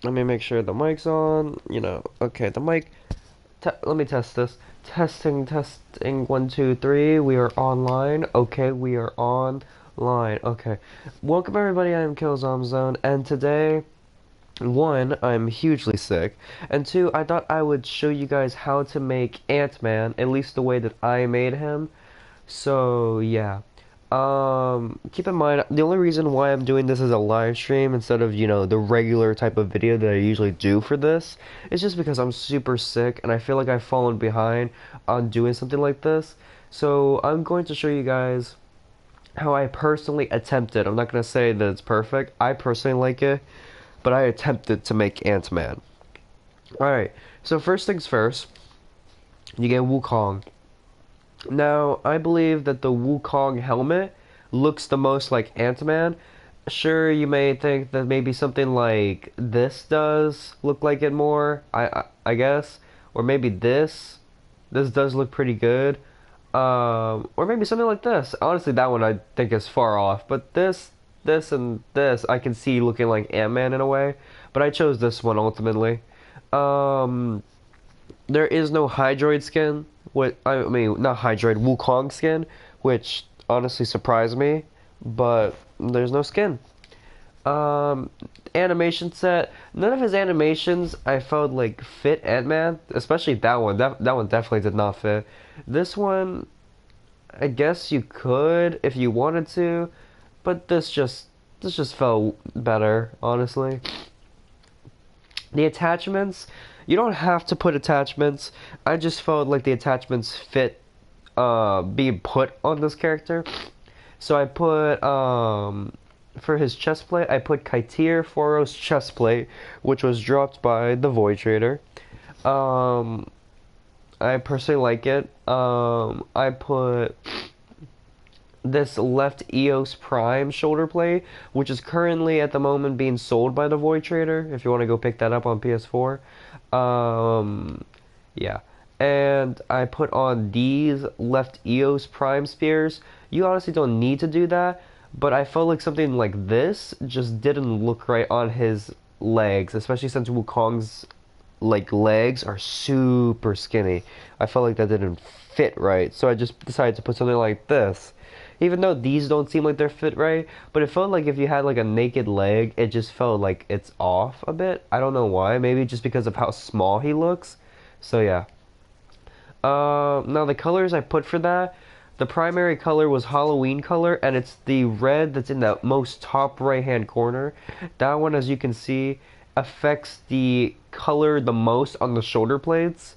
Let me make sure the mic's on. Okay, the mic. Let me test this. Testing, testing. 1, 2, 3. We are online. Okay, we are online. Okay. Welcome everybody. I am Killzomzone, and today, one, I'm hugely sick, and two, I thought I would show you guys how to make Ant-Man, at least the way that I made him. So yeah. Keep in mind, the only reason why I'm doing this as a live stream instead of, the regular type of video that I usually do for this is just because I'm super sick and I feel like I've fallen behind on doing something like this. So I'm going to show you guys how I personally attempted. I'm not going to say that it's perfect. I personally like it, but I attempted to make Ant-Man. Alright, so first things first, you get Wukong. Now, I believe that the Wukong helmet looks the most like Ant-Man. Sure, you may think that maybe something like this does look like it more, I guess. Or maybe this. This does look pretty good. Or maybe something like this. Honestly, that one I think is far off. But this, and this, I can see looking like Ant-Man in a way. But I chose this one ultimately. Um, there is no Hydroid skin. What I mean, not Hydroid, Wukong skin, which honestly surprised me. But there's no skin. Um, Animation set. None of his animations I felt like fit Ant-Man, especially that one. That one definitely did not fit. This one, I guess you could if you wanted to, but this just felt better, honestly. The attachments, you don't have to put attachments. I just felt like the attachments fit being put on this character. So I put for his chest plate, I put Kaitier Foros chest plate, which was dropped by the Void Trader. Um, I personally like it. I put this left EOS Prime shoulder plate, which is currently at the moment being sold by the Void Trader. If you want to go pick that up on PS4, yeah. And I put on these left EOS Prime spears. You honestly don't need to do that, but I felt like something like this just didn't look right on his legs, especially since Wukong's like legs are super skinny. I felt like that didn't fit right, so I just decided to put something like this. Even though these don't seem like they're fit right, but it felt like if you had like a naked leg, it just felt like it's off a bit. I don't know why. Maybe just because of how small he looks. So yeah. Now the colors I put for that, the primary color was Halloween color, and it's the red that's in the most top right hand corner. That one, as you can see, affects the color the most on the shoulder blades.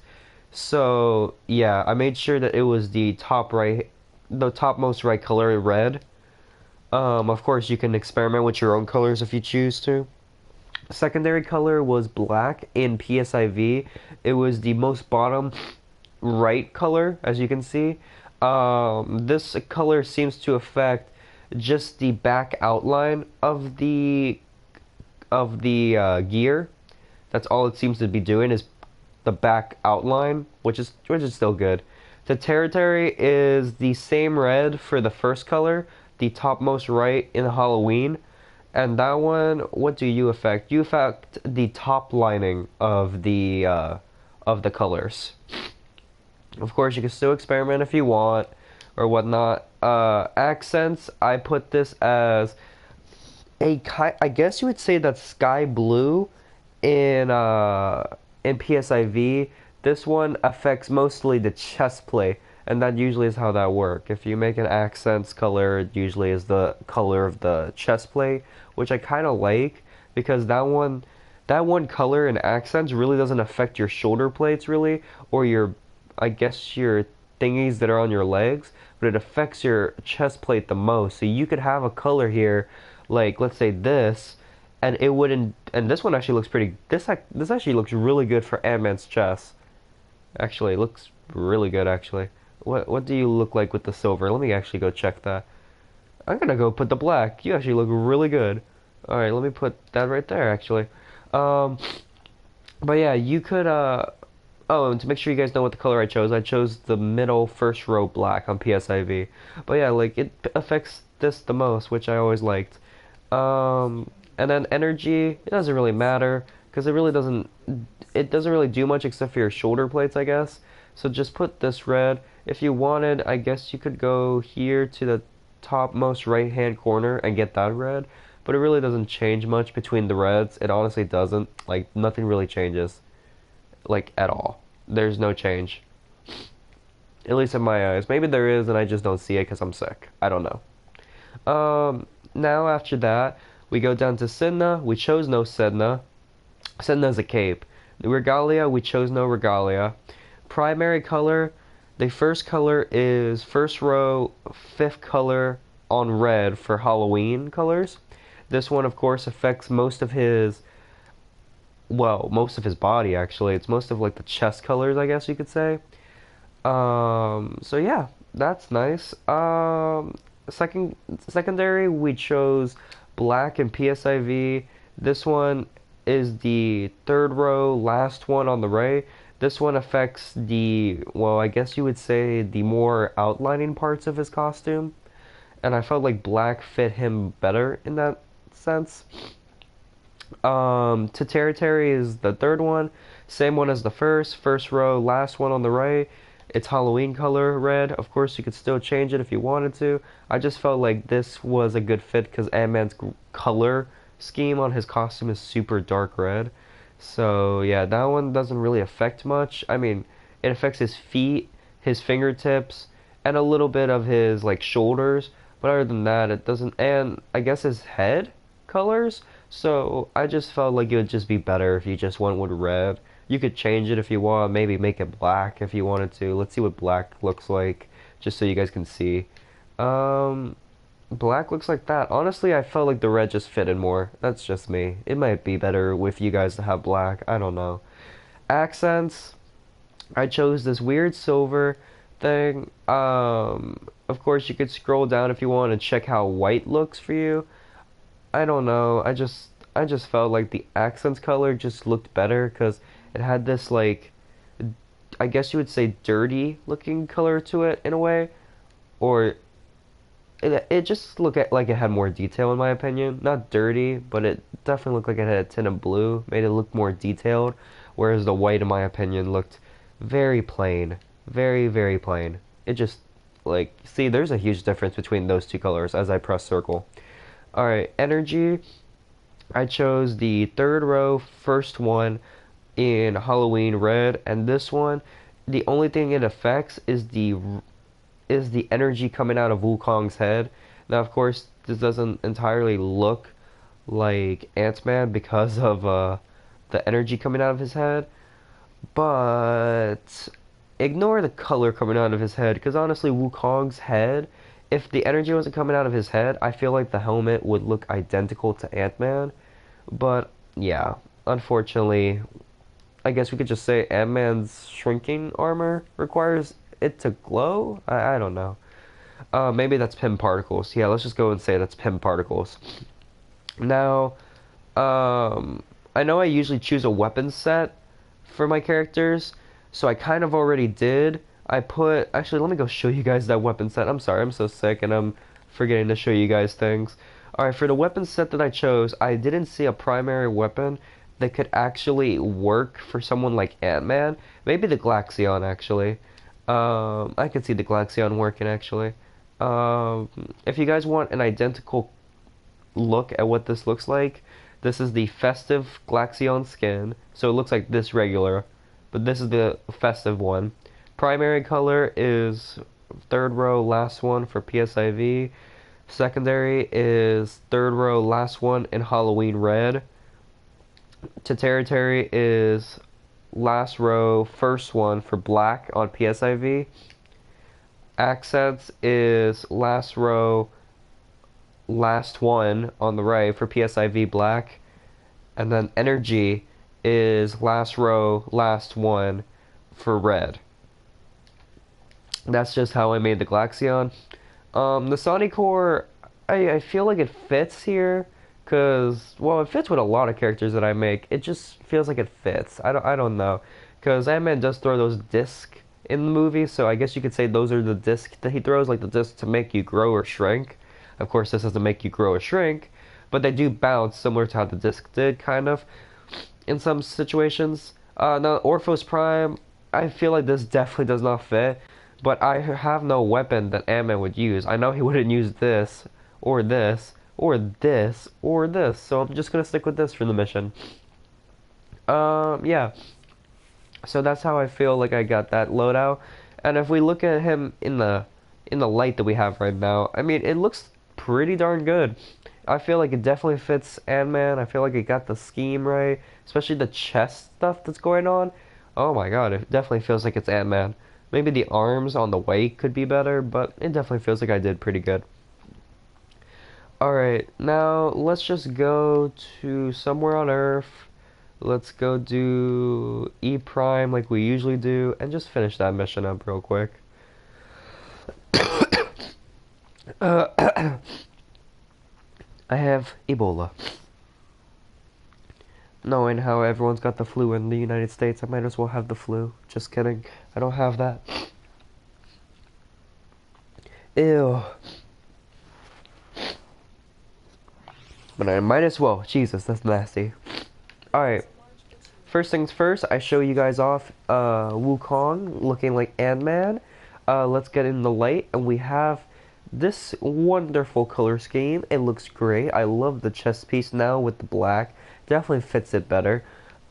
So yeah, I made sure that it was the topmost right color, red. Of course, you can experiment with your own colors if you choose to. Secondary color was black in PSIV. It was the most bottom right color, as you can see. This color seems to affect just the back outline of the gear. That's all it seems to be doing is the back outline, which is still good. The territory is the same red for the first color, the topmost right in Halloween. And that one, what do you affect? You affect the top lining of the colors. Of course, you can still experiment if you want or whatnot. Accents, I put this as I guess you would say that's sky blue in PSIV. This one affects mostly the chest plate, and that usually is how that works. If you make an accents color, it usually is the color of the chest plate, which I kind of like because that one color in accents really doesn't affect your shoulder plates really, or your I guess your thingies that are on your legs, but it affects your chest plate the most. So you could have a color here, like let's say this, and it wouldn't. And this one actually looks pretty. This actually looks really good for Ant-Man's chest. Actually, it looks really good. Actually, what do you look like with the silver? Let me actually go check that. I'm gonna go put the black. You actually look really good. All right, let me put that right there. Actually, um, but yeah, you could oh, and to make sure you guys know what the color I chose the middle first row black on PSIV. But yeah, like it affects this the most, which I always liked. And then energy, it doesn't really matter because it doesn't really do much except for your shoulder plates, I guess. So just put this red. If you wanted, I guess you could go here to the topmost right hand corner and get that red, but it really doesn't change much between the reds. It honestly doesn't. Like, nothing really changes, like, at all. There's no change, at least in my eyes. Maybe there is and I just don't see it because I'm sick. I don't know. Now after that, we go down to Sidna. We chose no Sidna. Sidna's a cape. The Regalia, we chose no Regalia. Primary color, the first color is first row, fifth color on red for Halloween colors. This one, of course, affects most of his, well, most of his body, actually. It's most of, like, the chest colors, I guess you could say. So yeah, that's nice. Secondary, we chose black and PSIV. This one is the third row, last one on the right. This one affects the, well, I guess you would say the more outlining parts of his costume. And I felt like black fit him better in that sense. To Territory is the third one. Same one as the first row, last one on the right. It's Halloween color red. Of course, you could still change it if you wanted to. I just felt like this was a good fit because Ant-Man's color scheme on his costume is super dark red. So yeah, that one doesn't really affect much. I mean, it affects his feet, his fingertips, and a little bit of his like shoulders. But other than that, it doesn't. And I guess his head colors. So I just felt like it would just be better if you just went with red. You could change it if you want, maybe make it black if you wanted to. Let's see what black looks like, just so you guys can see. Um, Black looks like that. Honestly, I felt like the red just fitted more. That's just me. It might be better with you guys to have black. I don't know. Accents. I chose this weird silver thing. Of course, you could scroll down if you want and check how white looks for you. I don't know. I just felt like the accents color just looked better because it had this like, I guess you would say dirty looking color to it in a way, or it just looked like it had more detail in my opinion. Not dirty, but it definitely looked like it had a tint of blue, made it look more detailed, whereas the white in my opinion looked very plain, very very plain. It just like, see, there's a huge difference between those two colors as I press circle. All right, energy. I chose the third row, first one in Halloween red, and this one, the only thing it affects is the energy coming out of Wukong's head. Now, of course, this doesn't entirely look like Ant-Man because of the energy coming out of his head, but ignore the color coming out of his head, because honestly, Wukong's head, if the energy wasn't coming out of his head, I feel like the helmet would look identical to Ant-Man. But yeah, unfortunately, I guess we could just say Ant-Man's shrinking armor requires it to glow? I don't know. Maybe that's Pym particles. Yeah, let's just go and say that's Pym particles. Now, I know I usually choose a weapon set for my characters, so I kind of already did. Actually, let me go show you guys that weapon set. I'm sorry, I'm so sick and I'm forgetting to show you guys things. Alright, for the weapon set that I chose, I didn't see a primary weapon that could actually work for someone like Ant-Man. Maybe the Glaxion, actually. I could see the Glaxion working, actually. If you guys want an identical look at what this looks like, this is the festive Glaxion skin. So it looks like this regular, but this is the festive one. Primary color is third row, last one for PSIV. Secondary is third row, last one in Halloween red. To Territory is last row, first one for black on PSIV. Accents is last row, last one on the right for PSIV black. And then energy is last row, last one for red. That's just how I made the Glaxion. The Sonic Core, I feel like it fits here, cause well, it fits with a lot of characters that I make. It just feels like it fits. I don't know, cause Ant-Man does throw those discs in the movie, so I guess you could say those are the discs that he throws, like the discs to make you grow or shrink. Of course, this doesn't make you grow or shrink, but they do bounce similar to how the disc did, kind of. in some situations. Now Orphos Prime, I feel like this definitely does not fit, but I have no weapon that Antman would use. I know he wouldn't use this, or this, or this, or this, so I'm just gonna stick with this for the mission. Yeah. So that's how I feel like I got that loadout. And if we look at him in the light that we have right now, I mean, it looks pretty darn good. I feel like it definitely fits Ant-Man. I feel like it got the scheme right, especially the chest stuff that's going on. Oh my god, it definitely feels like it's Ant-Man. Maybe the arms on the weight could be better, but it definitely feels like I did pretty good. Alright, now let's just go to somewhere on Earth. Let's go do E Prime like we usually do and just finish that mission up real quick. I have Ebola. Knowing how everyone's got the flu in the United States, I might as well have the flu. Just kidding. I don't have that. Ew. But I might as well. Jesus, that's nasty. Alright. First things first, I show you guys off Wukong looking like Ant-Man. Let's get in the light, and we have this wonderful color scheme. It looks great. I love the chest piece now with the black. Definitely fits it better.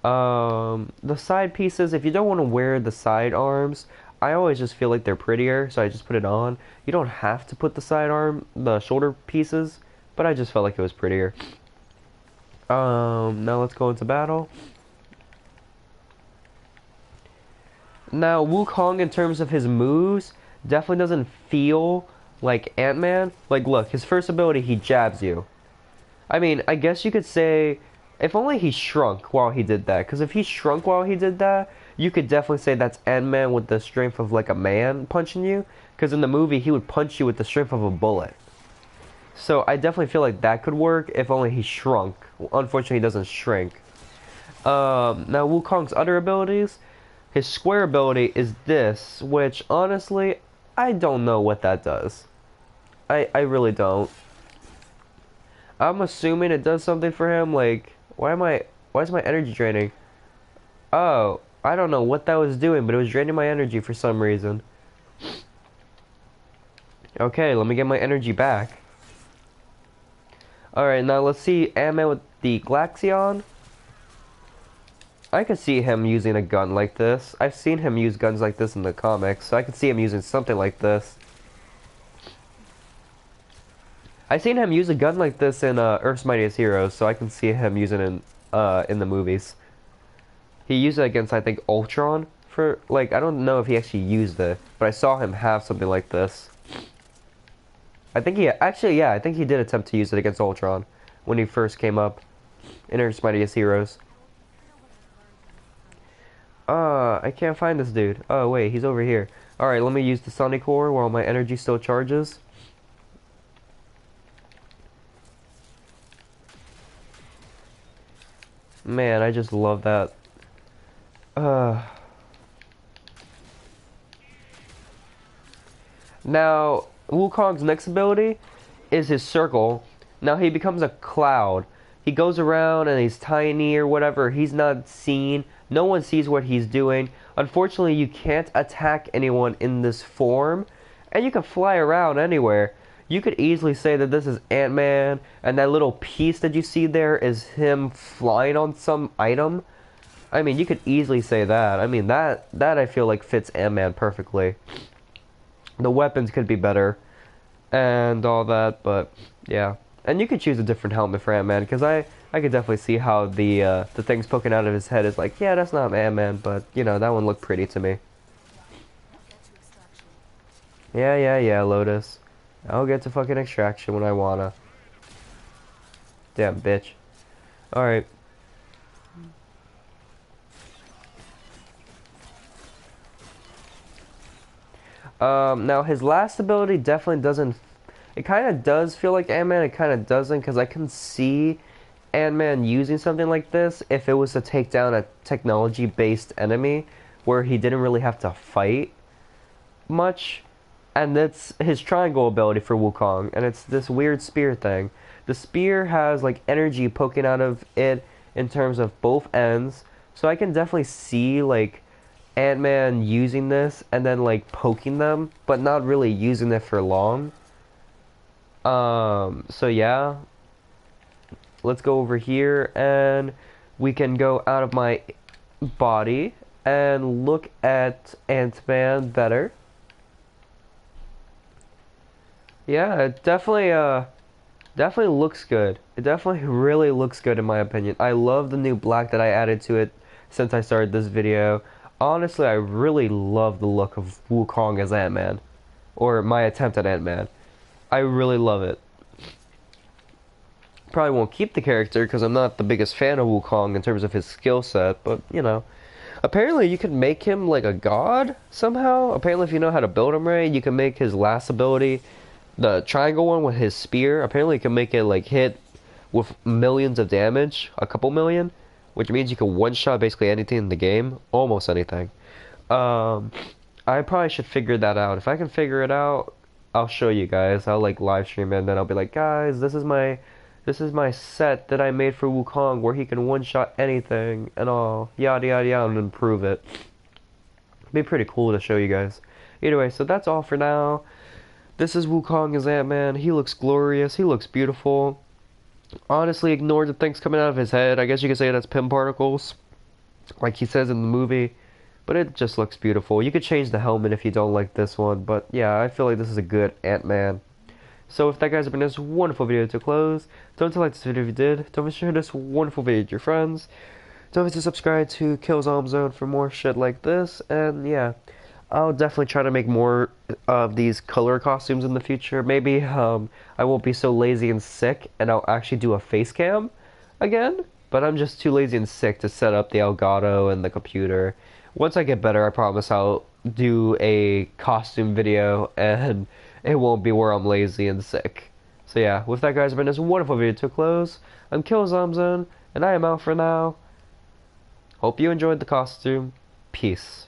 The side pieces, if you don't want to wear the side arms, I always just feel like they're prettier, so I just put it on. You don't have to put the shoulder pieces, but I just felt like it was prettier. Now let's go into battle. Now, Wukong, in terms of his moves, definitely doesn't feel like Ant-Man. Like, look, his first ability, he jabs you. I mean, I guess you could say, if only he shrunk while he did that. Because if he shrunk while he did that, you could definitely say that's Ant-Man with the strength of, like, a man punching you. Because in the movie, he would punch you with the strength of a bullet. So I definitely feel like that could work if only he shrunk. Unfortunately, he doesn't shrink. Now, Wukong's other abilities, his square ability is this, which honestly, I don't know what that does. I really don't. I'm assuming it does something for him, like, why is my energy draining? Oh, I don't know what that was doing, but it was draining my energy for some reason. Okay, let me get my energy back. Alright, now let's see Antman with the Glaxion. I could see him using a gun like this. I've seen him use guns like this in the comics, so I could see him using something like this. I've seen him use a gun like this in Earth's Mightiest Heroes, so I can see him using it in the movies. He used it against, I think, Ultron for, like, I don't know if he actually used it, but I saw him have something like this. I think he, actually, yeah, I think he did attempt to use it against Ultron when he first came up in Earth's Mightiest Heroes. I can't find this dude. Oh, wait, he's over here. Alright, let me use the Sonic Core while my energy still charges. Man, I just love that. Now, Wukong's next ability is his circle. Now he becomes a cloud. He goes around and he's tiny or whatever. He's not seen. No one sees what he's doing. Unfortunately, you can't attack anyone in this form. And you can fly around anywhere. You could easily say that this is Ant-Man, and that little piece that you see there is him flying on some item. I mean, you could easily say that. I mean, that I feel like fits Ant-Man perfectly. The weapons could be better, and all that, but yeah. And you could choose a different helmet for Ant-Man, because I could definitely see how the things poking out of his head is like, yeah, that's not Ant-Man, but, you know, that one looked pretty to me. Yeah, Lotus. I'll get to fucking extraction when I wanna. Damn bitch. Alright. Now his last ability definitely doesn't... It kind of does feel like Ant-Man, it kind of doesn't, because I can see Ant-Man using something like this if it was to take down a technology-based enemy where he didn't really have to fight much. And that's his triangle ability for Wukong, and it's this weird spear thing. The spear has like energy poking out of it. in terms of both ends. So I can definitely see like Ant-Man using this and then like poking them, but not really using it for long. So yeah, let's go over here and we can go out of my body and look at Ant-Man better. Yeah, it definitely looks good. It definitely really looks good in my opinion. I love the new black that I added to it since I started this video. Honestly, I really love the look of Wukong as Ant-Man, or my attempt at Ant-Man. I really love it. Probably won't keep the character because I'm not the biggest fan of Wukong in terms of his skill set, but you know. Apparently you can make him like a god somehow. Apparently if you know how to build him right, you can make his last ability, the triangle one with his spear, apparently you can make it like hit with millions of damage, a couple million, which means you can one-shot basically anything in the game, almost anything. Um, I probably should figure that out. If I can figure it out, I'll show you guys. I'll like live stream it and then I'll be like, guys, this is my set that I made for Wukong where he can one-shot anything and all, yada yada yada, and improve it. It'd be pretty cool to show you guys. Either way, so that's all for now. This is Wukong as Ant-Man. He looks glorious. He looks beautiful. Honestly, ignore the things coming out of his head. I guess you could say that's Pym particles, like he says in the movie. But it just looks beautiful. You could change the helmet if you don't like this one. But yeah, I feel like this is a good Ant-Man. So if that guys have been this wonderful video to close, don't forget to like this video if you did. Don't forget to share this wonderful video with your friends. Don't forget to subscribe to Killzomzone for more shit like this. And yeah, I'll definitely try to make more of these color costumes in the future. Maybe I won't be so lazy and sick and I'll actually do a face cam again. But I'm just too lazy and sick to set up the Elgato and the computer. Once I get better, I promise I'll do a costume video and it won't be where I'm lazy and sick. So yeah, with that guys, I've been this wonderful video to close. I'm Killzomzone, and I am out for now. Hope you enjoyed the costume. Peace.